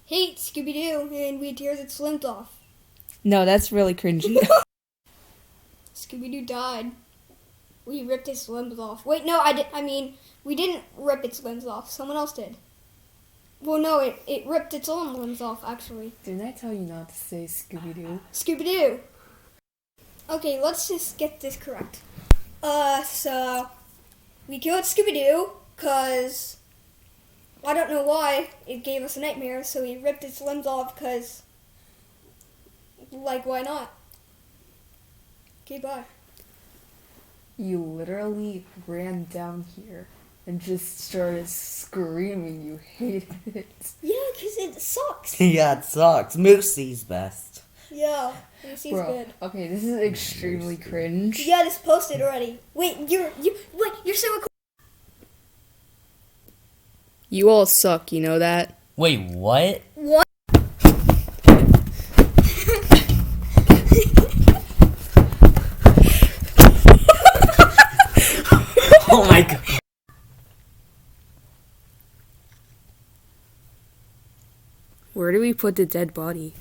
hate Scooby-Doo, and we tears its limbs off. No, that's really cringy. Scooby-Doo died. We ripped its limbs off. Wait, no, we didn't rip its limbs off. Someone else did. Well, no, it ripped its own limbs off, actually. Didn't I tell you not to say Scooby-Doo? Scooby-Doo. Okay, let's just get this correct. So we killed Scooby-Doo because I don't know why it gave us a nightmare, so we ripped its limbs off because, like, why not? Okay, bye. You literally ran down here and just started screaming you hated it. Yeah, because it sucks. Yeah, it sucks. Moosey's best. Yeah, Lucy's good. Okay, this is extremely cringe. Yeah, just posted already. Wait, you're so recording. You all suck, you know that? Wait, what? What? Oh my god. Where do we put the dead body?